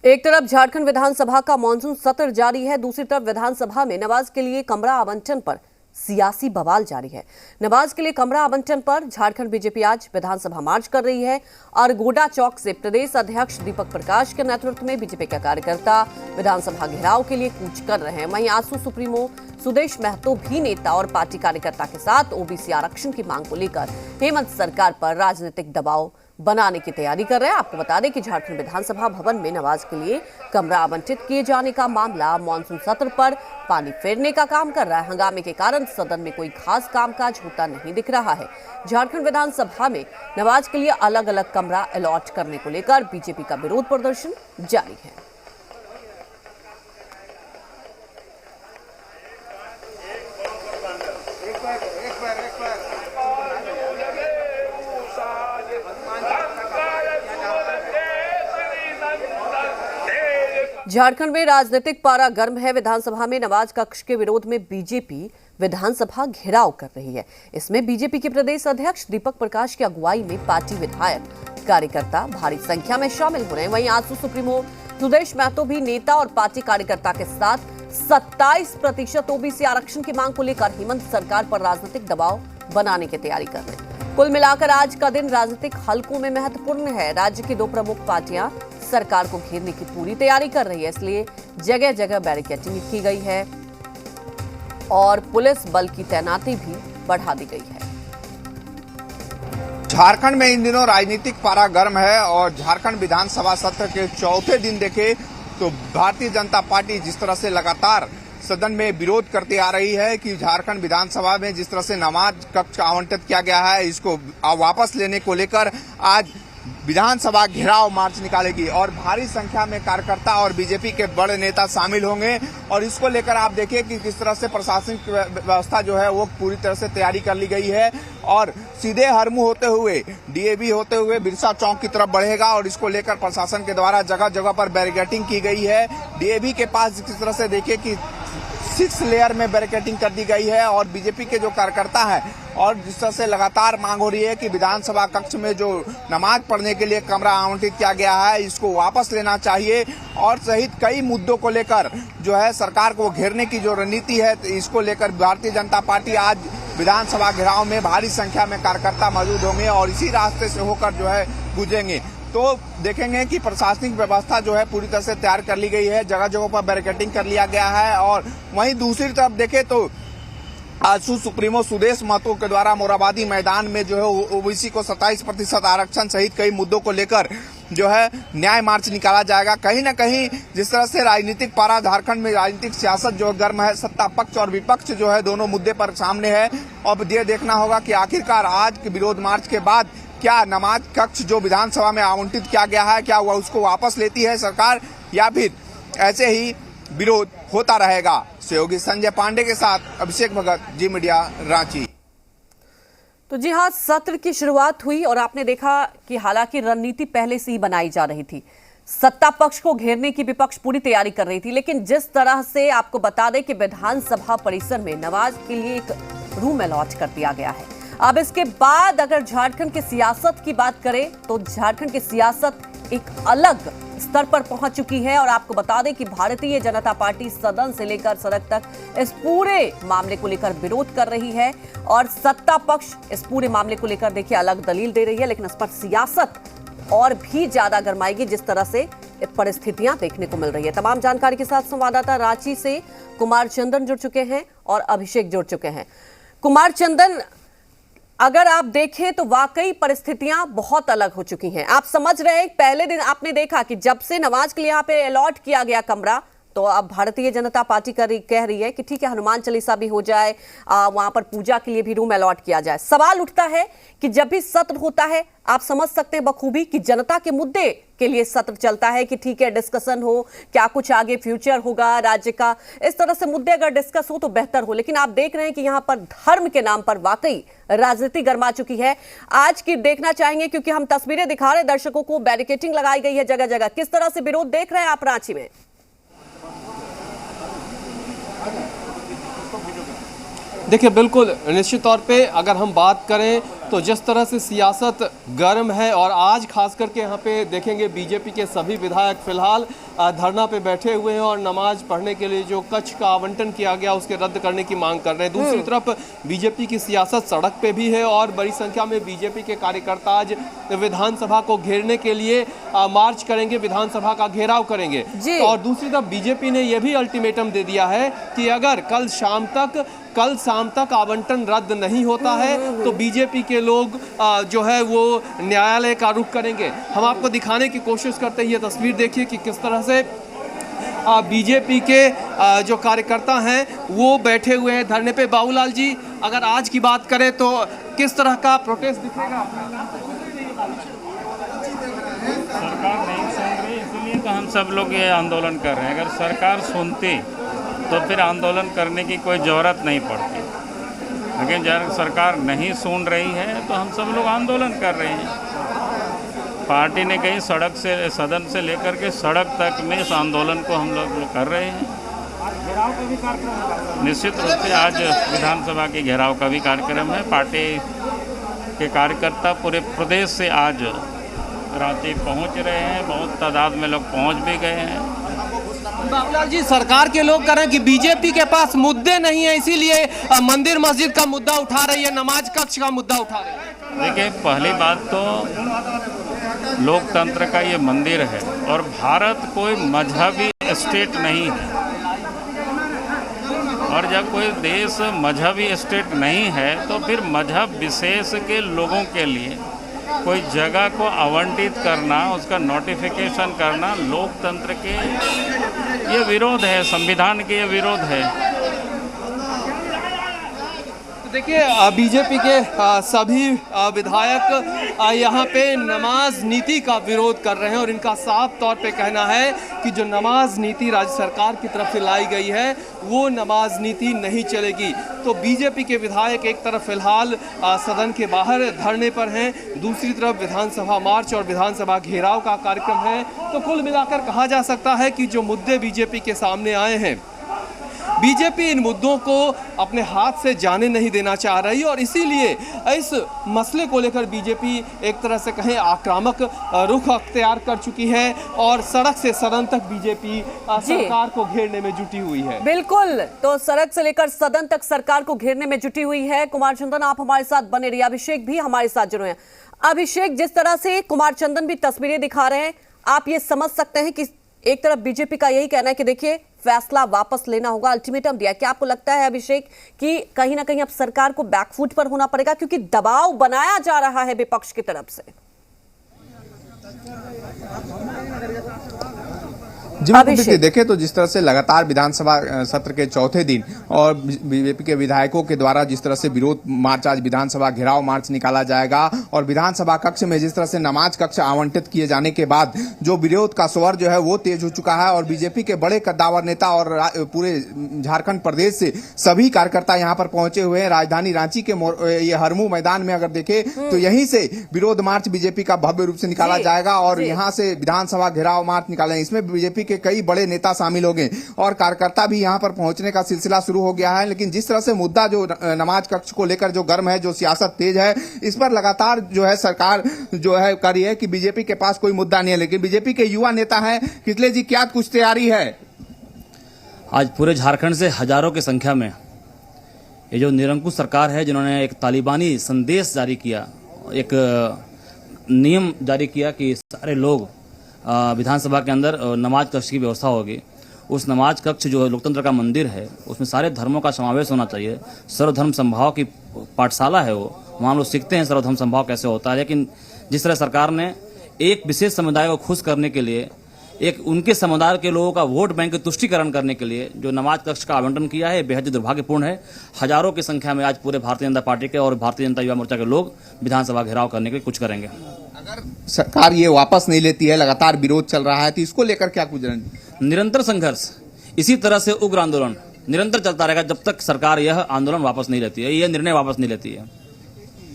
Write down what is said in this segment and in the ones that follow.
एक तरफ झारखंड विधानसभा का मानसून सत्र जारी है, दूसरी तरफ विधानसभा में नवाज के लिए कमरा आवंटन पर सियासी बवाल जारी है। नवाज के लिए कमरा आवंटन पर झारखंड बीजेपी आज विधानसभा मार्च कर रही है और गोडा चौक से प्रदेश अध्यक्ष दीपक प्रकाश के नेतृत्व में बीजेपी के कार्यकर्ता विधानसभा घेराव के लिए कूच कर रहे हैं। वहीं आजसू सुप्रीमो सुदेश महतो भी नेता और पार्टी कार्यकर्ता के साथ ओबीसी आरक्षण की मांग को लेकर हेमंत सरकार पर राजनीतिक दबाव बनाने की तैयारी कर रहे हैं। आपको बता दें कि झारखंड विधानसभा भवन में नवाज के लिए कमरा आवंटित किए जाने का मामला मानसून सत्र पर पानी फेरने का काम कर रहा है। हंगामे के कारण सदन में कोई खास कामकाज होता नहीं दिख रहा है। झारखंड विधानसभा में नवाज के लिए अलग अलग कमरा अलॉट करने को लेकर बीजेपी का विरोध प्रदर्शन जारी है। झारखंड में राजनीतिक पारा गर्म है। विधानसभा में नवाज कक्ष के विरोध में बीजेपी विधानसभा घेराव कर रही है। इसमें बीजेपी के प्रदेश अध्यक्ष दीपक प्रकाश की अगुवाई में पार्टी विधायक कार्यकर्ता भारी संख्या में शामिल हो रहे हैं। वहीं आजसू सुप्रीमो सुदेश महतो भी नेता और पार्टी कार्यकर्ता के साथ 27% ओबीसी आरक्षण की मांग को लेकर हेमंत सरकार पर राजनीतिक दबाव बनाने की तैयारी कर रहे हैं। कुल मिलाकर आज का दिन राजनीतिक हलकों में महत्वपूर्ण है। राज्य की दो प्रमुख पार्टियां सरकार को घेरने की पूरी तैयारी कर रही है, इसलिए जगह जगह बैरिकेडिंग की गई है और पुलिस बल की तैनाती भी बढ़ा दी गई है। झारखंड में इन दिनों राजनीतिक पारा गर्म है और झारखंड विधानसभा सत्र के चौथे दिन देखे तो भारतीय जनता पार्टी जिस तरह से लगातार सदन में विरोध करते आ रही है कि झारखंड विधानसभा में जिस तरह से नमाज कक्ष आवंटित किया गया है, इसको वापस लेने को लेकर आज विधानसभा घेराव मार्च निकालेगी और भारी संख्या में कार्यकर्ता और बीजेपी के बड़े नेता शामिल होंगे। और इसको लेकर आप देखिए कि किस तरह से प्रशासनिक व्यवस्था जो है वो पूरी तरह से तैयारी कर ली गई है और सीधे हरमू होते हुए डीएवी होते हुए बिरसा चौक की तरफ बढ़ेगा और इसको लेकर प्रशासन के द्वारा जगह जगह पर बैरिकेडिंग की गई है। डीएवी के पास किस तरह से देखिए कि 6 लेयर में बैरिकेडिंग कर दी गई है और बीजेपी के जो कार्यकर्ता है और जिस तरह से लगातार मांग हो रही है कि विधानसभा कक्ष में जो नमाज पढ़ने के लिए कमरा आवंटित किया गया है इसको वापस लेना चाहिए और सहित कई मुद्दों को लेकर जो है सरकार को घेरने की जो रणनीति है इसको लेकर भारतीय जनता पार्टी आज विधानसभा घेराव में भारी संख्या में कार्यकर्ता मौजूद होंगे और इसी रास्ते से होकर जो है गुजरेंगे। तो देखेंगे कि प्रशासनिक व्यवस्था जो है पूरी तरह से तैयार कर ली गई है, जगह जगह पर बैरिकेडिंग कर लिया गया है। और वहीं दूसरी तरफ देखें तो आजसू सुप्रीमो सुदेश महतो के द्वारा मोराबादी मैदान में जो है ओबीसी को 27% आरक्षण सहित कई मुद्दों को लेकर जो है न्याय मार्च निकाला जाएगा। कहीं न कहीं जिस तरह से राजनीतिक पारा झारखंड में राजनीतिक सियासत जो गर्म है, सत्ता पक्ष और विपक्ष जो है दोनों मुद्दे पर सामने है। अब ये देखना होगा कि आखिरकार आज के विरोध मार्च के बाद क्या नमाज कक्ष जो विधानसभा में आवंटित किया गया है क्या वह उसको वापस लेती है सरकार या फिर ऐसे ही विरोध होता रहेगा। सहयोगी संजय पांडे के साथ अभिषेक भगत, जी मीडिया, रांची। तो जी हाँ, सत्र की शुरुआत हुई और आपने देखा कि हालांकि रणनीति पहले से ही बनाई जा रही थी, सत्ता पक्ष को घेरने की विपक्ष पूरी तैयारी कर रही थी, लेकिन जिस तरह से आपको बता दें कि विधानसभा परिसर में नवाज के लिए एक रूम अलॉट कर दिया गया है। अब इसके बाद अगर झारखंड की सियासत की बात करें तो झारखंड की सियासत एक अलग स्तर पर पहुंच चुकी है और आपको बता दें कि भारतीय जनता पार्टी सदन से लेकर सड़क तक इस पूरे मामले को लेकर विरोध कर रही है और सत्ता पक्ष इस पूरे मामले को लेकर देखिए अलग दलील दे रही है, लेकिन इस पर सियासत और भी ज्यादा गरमाएगी जिस तरह से परिस्थितियां देखने को मिल रही है। तमाम जानकारी के साथ संवाददाता रांची से कुमार चंदन जुड़ चुके हैं और अभिषेक जुड़ चुके हैं। कुमार चंदन, अगर आप देखें तो वाकई परिस्थितियां बहुत अलग हो चुकी हैं। आप समझ रहे हैं, पहले दिन आपने देखा कि जब से नवाज के लिए यहाँ पे अलॉट किया गया कमरा, तो अब भारतीय जनता पार्टी कह रही है कि ठीक है, हनुमान चालीसा भी हो जाए, वहां पर पूजा के लिए भी रूम अलॉट किया जाए। सवाल उठता है कि जब भी सत्र होता है, आप समझ सकते हैं बखूबी कि जनता के मुद्दे के लिए सत्र चलता है कि ठीक है डिस्कशन हो, क्या कुछ आगे फ्यूचर होगा राज्य का, इस तरह से मुद्दे अगर डिस्कस हो तो बेहतर हो। लेकिन आप देख रहे हैं कि यहाँ पर धर्म के नाम पर वाकई राजनीति गर्मा चुकी है। आज की देखना चाहेंगे क्योंकि हम तस्वीरें दिखा रहे हैं दर्शकों को, बैरिकेडिंग लगाई गई है जगह जगह। किस तरह से विरोध देख रहे हैं आप रांची में? देखिए, बिल्कुल निश्चित तौर पे अगर हम बात करें तो जिस तरह से सियासत गर्म है और आज खास करके यहाँ पे देखेंगे बीजेपी के सभी विधायक फिलहाल धरना पे बैठे हुए हैं और नमाज पढ़ने के लिए जो कक्ष का आवंटन किया गया उसके रद्द करने की मांग कर रहे हैं। दूसरी तरफ बीजेपी की सियासत सड़क पे भी है और बड़ी संख्या में बीजेपी के कार्यकर्ता आज विधानसभा को घेरने के लिए मार्च करेंगे, विधानसभा का घेराव करेंगे। और दूसरी तरफ बीजेपी ने यह भी अल्टीमेटम दे दिया है कि अगर कल शाम तक आवंटन रद्द नहीं होता है तो बीजेपी के लोग जो है वो न्यायालय का रुख करेंगे। हम आपको दिखाने की कोशिश करते हैं, ये तस्वीर देखिए कि किस तरह से बीजेपी के जो कार्यकर्ता हैं वो बैठे हुए हैं धरने पे। बाबूलाल जी, अगर आज की बात करें तो किस तरह का प्रोटेस्ट दिखेगा? सरकार नहीं सुन रही, इसलिए तो हम सब लोग ये आंदोलन कर रहे हैं। अगर सरकार सुनती तो फिर आंदोलन करने की कोई ज़रूरत नहीं पड़ती, लेकिन जब सरकार नहीं सुन रही है तो हम सब लोग आंदोलन कर रहे हैं। पार्टी ने कहीं सड़क से, सदन से लेकर के सड़क तक में इस आंदोलन को हम लोग कर रहे हैं। निश्चित रूप से आज विधानसभा के घेराव का भी कार्यक्रम है। पार्टी के कार्यकर्ता पूरे प्रदेश से आज रांची पहुंच रहे हैं, बहुत तादाद में लोग पहुंच भी गए हैं। बाबूलाल जी, सरकार के लोग कह रहे हैं कि बीजेपी के पास मुद्दे नहीं है, इसीलिए मंदिर मस्जिद का मुद्दा उठा रही है, नमाज कक्ष का मुद्दा उठा रही है। देखिए, पहली बात तो लोकतंत्र का ये मंदिर है और भारत कोई मजहबी स्टेट नहीं है। और जब कोई देश मजहबी स्टेट नहीं है तो फिर मजहब विशेष के लोगों के लिए कोई जगह को आवंटित करना, उसका नोटिफिकेशन करना लोकतंत्र के ये विरोध है, संविधान के ये विरोध है। देखिए, बीजेपी के सभी विधायक यहाँ पे नमाज नीति का विरोध कर रहे हैं और इनका साफ तौर पे कहना है कि जो नमाज नीति राज्य सरकार की तरफ से लाई गई है वो नमाज नीति नहीं चलेगी। तो बीजेपी के विधायक एक तरफ फिलहाल सदन के बाहर धरने पर हैं, दूसरी तरफ विधानसभा मार्च और विधानसभा घेराव का कार्यक्रम है। तो कुल मिलाकर कहा जा सकता है कि जो मुद्दे बीजेपी के सामने आए हैं, बीजेपी इन मुद्दों को अपने हाथ से जाने नहीं देना चाह रही और इसीलिए इस मसले को लेकर बीजेपी एक तरह से कहें आक्रामक रुख अख्तियार कर चुकी है और सड़क से सदन तक बीजेपी सरकार को घेरने में जुटी हुई है। बिल्कुल, तो सड़क से लेकर सदन तक सरकार को घेरने में जुटी हुई है। कुमार चंदन, आप हमारे साथ बने रहिए, अभिषेक भी हमारे साथ जुड़े हैं। अभिषेक, जिस तरह से कुमार चंदन भी तस्वीरें दिखा रहे हैं, आप ये समझ सकते हैं कि एक तरफ बीजेपी का यही कहना है कि देखिए फैसला वापस लेना होगा, अल्टीमेटम दिया। क्या आपको लगता है अभिषेक कि कहीं ना कहीं अब सरकार को बैकफुट पर होना पड़ेगा क्योंकि दबाव बनाया जा रहा है विपक्ष की तरफ से? जी देखिए, देखें तो जिस तरह से लगातार विधानसभा सत्र के चौथे दिन और बीजेपी के विधायकों के द्वारा जिस तरह से विरोध मार्च, आज विधानसभा घेराव मार्च निकाला जाएगा और विधानसभा कक्ष में जिस तरह से नमाज कक्ष आवंटित किए जाने के बाद जो विरोध का स्वर जो है वो तेज हो चुका है और बीजेपी के बड़े कद्दावर नेता और पूरे झारखंड प्रदेश से सभी कार्यकर्ता यहाँ पर पहुंचे हुए हैं। राजधानी रांची के ये हरमू मैदान में अगर देखें तो यहीं से विरोध मार्च बीजेपी का भव्य रूप से निकाला जाएगा और यहाँ से विधानसभा घेराव मार्च निकालेंगे। इसमें बीजेपी के कई बड़े नेता शामिल हो गए और कार्यकर्ता भी यहां पर पहुंचने का सिलसिला शुरू हो गया है। लेकिन जिस तरह से मुद्दा जो नमाज कक्ष को लेकर जो गर्म है, जो सियासत तेज है, इस पर लगातार जो है सरकार जो है कर रही है कि बीजेपी के पास कोई मुद्दा नहीं है। लेकिन बीजेपी के युवा नेता हैं कितले जी, क्या कुछ तैयारी है? आज पूरे झारखंड से हजारों की संख्या में ये जो निरंकुश सरकार है, जिन्होंने एक तालिबानी संदेश जारी किया, एक नियम जारी किया कि सारे लोग विधानसभा के अंदर नमाज कक्ष की व्यवस्था होगी। उस नमाज कक्ष जो है लोकतंत्र का मंदिर है, उसमें सारे धर्मों का समावेश होना चाहिए। सर्वधर्म समभाव की पाठशाला है वो, वहाँ लोग सीखते हैं सर्वधर्म समभाव कैसे होता है। लेकिन जिस तरह सरकार ने एक विशेष समुदाय को खुश करने के लिए, एक उनके समुदाय के लोगों का वोट बैंक की तुष्टिकरण करने के लिए जो नमाज कक्ष का आवंटन किया है, बेहद दुर्भाग्यपूर्ण है। हजारों की संख्या में आज पूरे भारतीय जनता पार्टी के और भारतीय जनता युवा मोर्चा के लोग विधानसभा घेराव करने के लिए कुछ करेंगे। अगर सरकार ये वापस नहीं लेती है, लगातार विरोध चल रहा है, तो इसको लेकर क्या कुछ निरंतर संघर्ष, इसी तरह से उग्र आंदोलन निरंतर चलता रहेगा जब तक सरकार यह आंदोलन वापस नहीं लेती है, यह निर्णय वापस नहीं लेती है।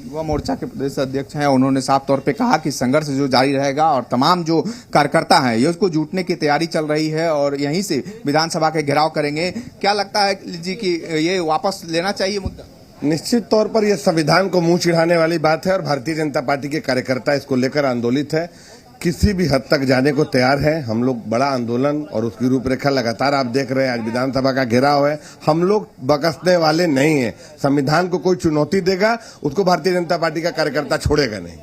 युवा मोर्चा के प्रदेश अध्यक्ष हैं, उन्होंने साफ तौर पे कहा कि संघर्ष जो जारी रहेगा और तमाम जो कार्यकर्ता हैं ये उसको जुटने की तैयारी चल रही है और यहीं से विधानसभा के घेराव करेंगे। क्या लगता है जी कि ये वापस लेना चाहिए मुद्दा? निश्चित तौर पर यह संविधान को मुंह चिढ़ाने वाली बात है और भारतीय जनता पार्टी के कार्यकर्ता इसको लेकर आंदोलित है, किसी भी हद तक जाने को तैयार है। हम लोग बड़ा आंदोलन और उसकी रूपरेखा लगातार आप देख रहे हैं, आज विधानसभा का घेराव है। हम लोग बकसने वाले नहीं हैं। संविधान को कोई चुनौती देगा उसको भारतीय जनता पार्टी का कार्यकर्ता छोड़ेगा नहीं।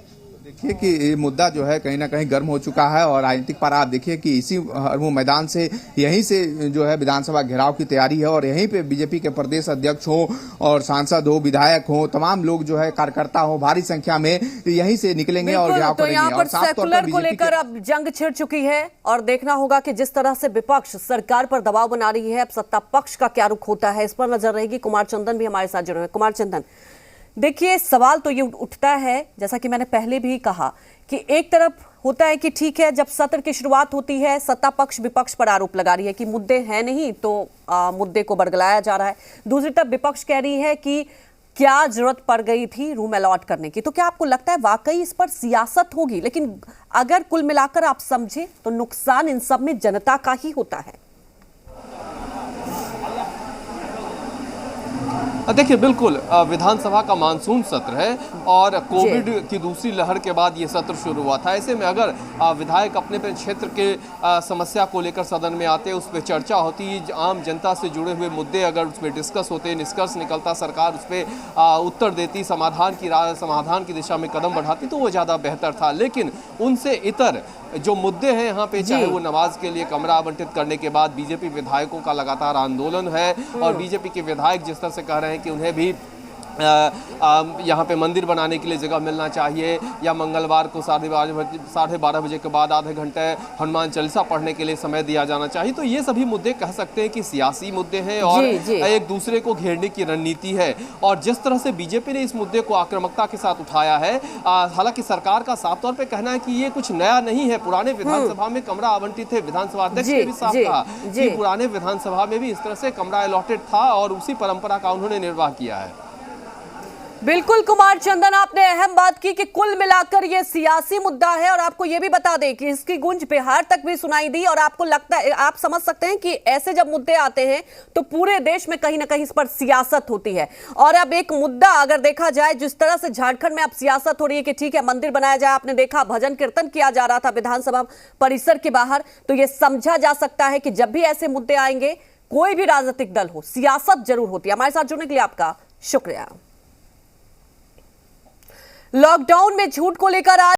देखिए कि ये मुद्दा जो है कहीं ना कहीं गर्म हो चुका है और राजनीतिक पारा आप देखिए कि इसी हरमू मैदान से यहीं से जो है विधानसभा घेराव की तैयारी है और यहीं पे बीजेपी के प्रदेश अध्यक्ष हो और सांसद हो, विधायक हो, तमाम लोग जो है कार्यकर्ता हो, भारी संख्या में यहीं से निकलेंगे और घेराव तो करेंगे। यहाँ पर और साफ तौर सेकुलर पर को लेकर अब जंग छिड़ चुकी है और देखना होगा कि जिस तरह से विपक्ष सरकार पर दबाव बना रही है, अब सत्ता पक्ष का क्या रुख होता है, इस पर नजर रहेगी। कुमार चंदन भी हमारे साथ जुड़े हैं। कुमार चंदन, देखिए सवाल तो ये उठता है, जैसा कि मैंने पहले भी कहा कि एक तरफ होता है कि ठीक है, जब सत्र की शुरुआत होती है सत्ता पक्ष विपक्ष पर आरोप लगा रही है कि मुद्दे हैं नहीं तो मुद्दे को बरगलाया जा रहा है। दूसरी तरफ विपक्ष कह रही है कि क्या जरूरत पड़ गई थी रूम अलॉट करने की। तो क्या आपको लगता है वाकई इस पर सियासत होगी? लेकिन अगर कुल मिलाकर आप समझे तो नुकसान इन सब में जनता का ही होता है। देखिए बिल्कुल विधानसभा का मानसून सत्र है और कोविड की दूसरी लहर के बाद ये सत्र शुरू हुआ था। ऐसे में अगर विधायक अपने क्षेत्र के समस्या को लेकर सदन में आते, उस पर चर्चा होती, आम जनता से जुड़े हुए मुद्दे अगर उस पर डिस्कस होते, निष्कर्ष निकलता, सरकार उस पर उत्तर देती, समाधान की दिशा में कदम बढ़ाती तो वो ज़्यादा बेहतर था। लेकिन उनसे इतर जो मुद्दे हैं यहाँ पे, चाहे वो नमाज के लिए कमरा आवंटित करने के बाद बीजेपी विधायकों का लगातार आंदोलन है और बीजेपी के विधायक जिस तरह से कह रहे हैं कि उन्हें भी यहाँ पे मंदिर बनाने के लिए जगह मिलना चाहिए या मंगलवार को 12:30 बजे के बाद आधे घंटे हनुमान चालीसा पढ़ने के लिए समय दिया जाना चाहिए। तो ये सभी मुद्दे कह सकते हैं कि सियासी मुद्दे हैं और एक दूसरे को घेरने की रणनीति है। और जिस तरह से बीजेपी ने इस मुद्दे को आक्रामकता के साथ उठाया है, हालांकि सरकार का साफ तौर पर कहना है कि ये कुछ नया नहीं है, पुराने विधानसभा में कमरा आवंटित थे। विधानसभा अध्यक्ष ने भी साफ कहा कि पुराने विधानसभा में भी इस तरह से कमरा अलॉटेड था और उसी परंपरा का उन्होंने निर्वाह किया है। बिल्कुल कुमार चंदन, आपने अहम बात की कि कुल मिलाकर ये सियासी मुद्दा है और आपको ये भी बता दें कि इसकी गूंज बिहार तक भी सुनाई दी और आपको लगता है, आप समझ सकते हैं कि ऐसे जब मुद्दे आते हैं तो पूरे देश में कहीं ना कहीं इस पर सियासत होती है। और अब एक मुद्दा अगर देखा जाए, जिस तरह से झारखंड में अब सियासत हो रही है कि ठीक है मंदिर बनाया जाए, आपने देखा भजन कीर्तन किया जा रहा था विधानसभा परिसर के बाहर, तो यह समझा जा सकता है कि जब भी ऐसे मुद्दे आएंगे, कोई भी राजनीतिक दल हो, सियासत जरूर होती है। हमारे साथ जुड़ने के लिए आपका शुक्रिया। लॉकडाउन में झूठ को लेकर आज